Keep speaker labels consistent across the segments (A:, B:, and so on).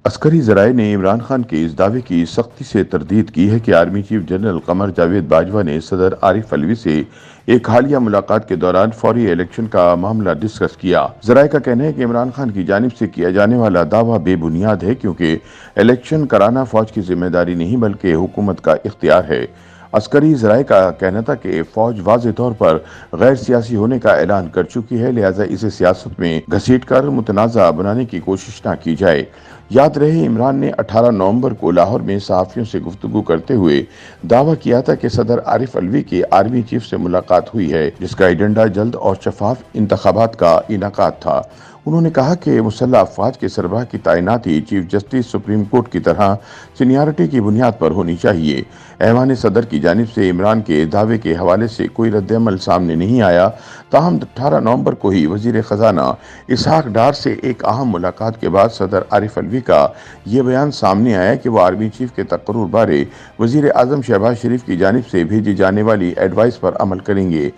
A: عسکری ذرائع نے عمران خان کے اس دعوے کی سختی سے تردید کی ہے کہ army chief general Qamar Javed Bajwa نے صدر عارف علوی سے ایک حالیہ ملاقات کے دوران فوری الیکشن کا معاملہ ڈسکس کیا۔ ذرائع کا کہنا ہے کہ عمران خان کی جانب سے کیا جانے والا دعویٰ بے بنیاد ہے، کیونکہ الیکشن کرانا فوج کی ذمہ داری نہیں بلکہ حکومت کا اختیار ہے۔ عسکری ذرائع کا کہنا تھا کہ فوج واضح طور پر غیر سیاسی ہونے کا اعلان کر چکی ہے، لہٰذا اسے سیاست میں گھسیٹ کر متنازع بنانے کی کوشش نہ کی جائے۔ یاد رہے، عمران نے 18 نومبر کو لاہور میں صحافیوں سے گفتگو کرتے ہوئے دعویٰ کیا تھا کہ صدر عارف علوی کی آرمی چیف سے ملاقات ہوئی ہے، جس کا ایجنڈا جلد اور شفاف انتخابات کا انعقاد تھا۔ انہوں نے کہا کہ مسلح افواج کے سربراہ کی تعیناتی چیف جسٹس سپریم کورٹ کی طرح سینیارٹی کی بنیاد پر ہونی چاہیے۔ ایوان صدر کی جانب سے عمران کے دعوے کے حوالے سے کوئی رد عمل سامنے نہیں آیا، تاہم 18 نومبر کو ہی وزیر خزانہ اسحاق ڈار سے ایک اہم ملاقات کے بعد صدر عارف علوی کا یہ بیان سامنے آیا کہ وہ آرمی چیف کے تقرر بارے وزیر اعظم شہباز شریف کی جانب سے بھیجی جانے والی ایڈوائس پر عمل کریں گے۔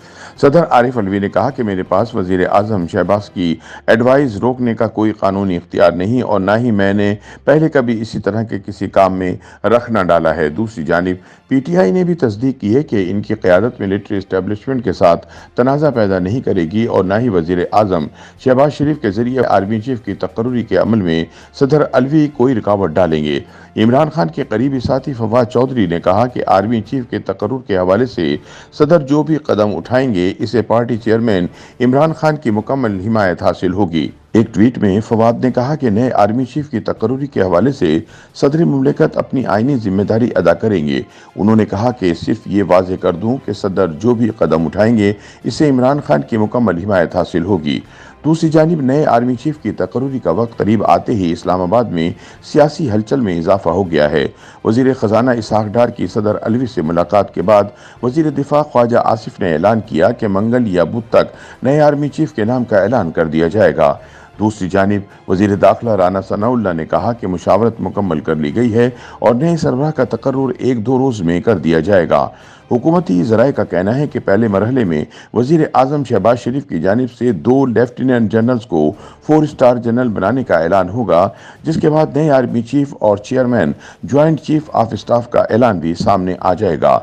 A: صدر عارف علوی نے کہا کہ میرے پاس وزیر اعظم شہباز کی ایڈوائس روکنے کا کوئی قانونی اختیار نہیں، اور نہ ہی میں نے پہلے کبھی اسی طرح کے کسی کام میں رخ نہ ڈالا ہے۔ دوسری جانب پی ٹی آئی نے بھی تصدیق کی ہے کہ ان کی قیادت ملٹری اسٹیبلشمنٹ کے ساتھ تنازع پیدا نہیں کرے گی، اور نہ ہی وزیر اعظم شہباز شریف کے ذریعے آرمی چیف کی تقرری کے عمل میں صدر علوی کوئی رکاوٹ ڈالیں گے۔ عمران خان کے قریبی ساتھی فواد چودھری نے کہا کہ آرمی چیف کے تقرر کے حوالے سے صدر جو بھی قدم اٹھائیں گے، اسے پارٹی چیئرمین عمران خان کی مکمل حمایت حاصل ہوگی۔ ایک ٹویٹ میں فواد نے کہا کہ نئے آرمی چیف کی تقرری کے حوالے سے صدر مملکت اپنی آئینی ذمہ داری ادا کریں گے۔ انہوں نے کہا کہ صرف یہ واضح کر دوں کہ صدر جو بھی قدم اٹھائیں گے، اسے عمران خان کی مکمل حمایت حاصل ہوگی۔ دوسری جانب نئے آرمی چیف کی تقرری کا وقت قریب آتے ہی اسلام آباد میں سیاسی ہلچل میں اضافہ ہو گیا ہے۔ وزیر خزانہ اسحاق ڈار کی صدر علوی سے ملاقات کے بعد وزیر دفاع خواجہ آصف نے اعلان کیا کہ منگل یا بدھ تک نئے آرمی چیف کے نام کا اعلان کر دیا جائے گا۔ دوسری جانب وزیر داخلہ رانا ثناء اللہ نے کہا کہ مشاورت مکمل کر لی گئی ہے اور نئے سربراہ کا تقرر 1-2 روز میں کر دیا جائے گا۔ حکومتی ذرائع کا کہنا ہے کہ پہلے مرحلے میں وزیر اعظم شہباز شریف کی جانب سے 2 لیفٹیننٹ جنرلز کو 4 اسٹار جنرل بنانے کا اعلان ہوگا، جس کے بعد نئے آرمی چیف اور chairman joint chief of staff کا اعلان بھی سامنے آ جائے گا۔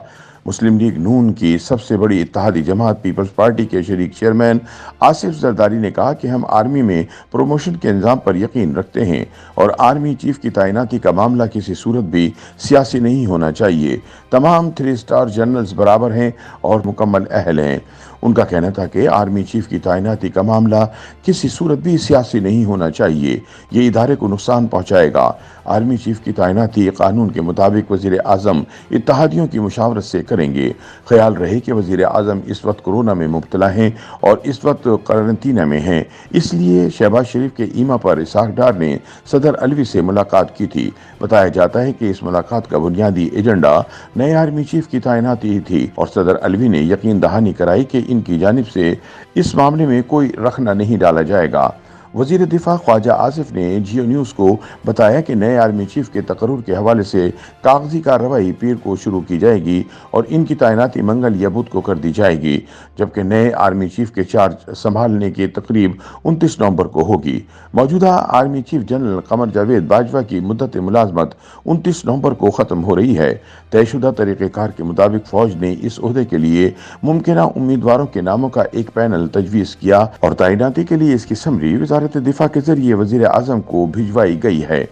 A: مسلم لیگ نون کی سب سے بڑی اتحادی جماعت پیپلز پارٹی کے شریک چیئرمین آصف زرداری نے کہا کہ ہم آرمی میں پروموشن کے نظام پر یقین رکھتے ہیں، اور آرمی چیف کی تعیناتی کا معاملہ کسی صورت بھی سیاسی نہیں ہونا چاہیے۔ تمام 3 اسٹار جنرلز برابر ہیں اور مکمل اہل ہیں۔ ان کا کہنا تھا کہ آرمی چیف کی تعیناتی کا معاملہ کسی صورت بھی سیاسی نہیں ہونا چاہیے، یہ ادارے کو نقصان پہنچائے گا۔ آرمی چیف کی تعیناتی قانون کے مطابق وزیر اعظم اتحادیوں کی مشاورت سے کریں گے۔ خیال رہے کہ وزیر اعظم اس وقت کورونا میں مبتلا ہیں اور اس وقت قرنطینہ میں ہیں، اس لیے شہباز شریف کے ایما پر اسحاق ڈار نے صدر علوی سے ملاقات کی تھی۔ بتایا جاتا ہے کہ اس ملاقات کا بنیادی ایجنڈا نئے آرمی چیف کی تعیناتی تھی، اور صدر علوی نے یقین دہانی کرائی کہ ان کی جانب سے اس معاملے میں کوئی رخنہ نہیں ڈالا جائے گا۔ وزیر دفاع خواجہ آصف نے جیو نیوز کو بتایا کہ نئے آرمی چیف کے تقرر کے حوالے سے کاغذی کارروائی پیر کو شروع کی جائے گی اور ان کی تعیناتی منگل یا بدھ کو کر دی جائے گی، جبکہ نئے آرمی چیف کے چارج سنبھالنے کی تقریب 29 نومبر کو ہوگی۔ موجودہ army chief general Qamar Javed Bajwa کی مدت ملازمت 29 نومبر کو ختم ہو رہی ہے۔ طے شدہ طریقہ کار کے مطابق فوج نے اس عہدے کے لیے ممکنہ امیدواروں کے ناموں کا ایک پینل تجویز کیا، اور تعیناتی کے لیے اس کی سمری وزارت دفاع کے ذریعے وزیر اعظم کو بھجوائی گئی ہے۔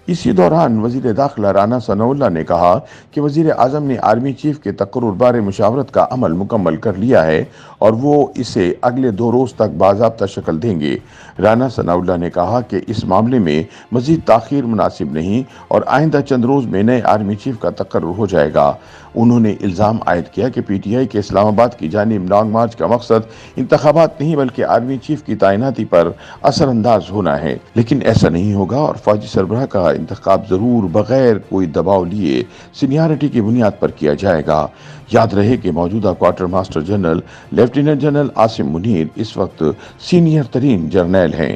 A: اسی دوران وزیر داخلہ رانا ثناء اللہ نے کہا کہ وزیر اعظم نے آرمی چیف کے تقرر بارے مشاورت کا عمل مکمل کر لیا ہے، اور وہ اسے اگلے 2 روز تک باضابطہ شکل دیں گے۔ رانا ثناء اللہ نے کہا کہ اس معاملے میں مزید تاخیر مناسب نہیں، اور آئندہ چند روز میں نئے آرمی چیف کا تقرر ہو جائے گا۔ انہوں نے الزام عائد کیا کہ پی ٹی آئی کے اسلام آباد کی جانب لانگ مارچ کا مقصد انتخابات نہیں بلکہ آرمی چیف کی تعیناتی پر اثر انداز ہونا ہے، لیکن ایسا نہیں ہوگا، اور فوجی سربراہ کا انتخاب ضرور بغیر کوئی دباؤ لیے سینیارٹی کی بنیاد پر کیا جائے گا۔ یاد رہے کہ موجودہ quarter master general lieutenant general Asim Munir اس وقت سینئر ترین جرنیل ہیں۔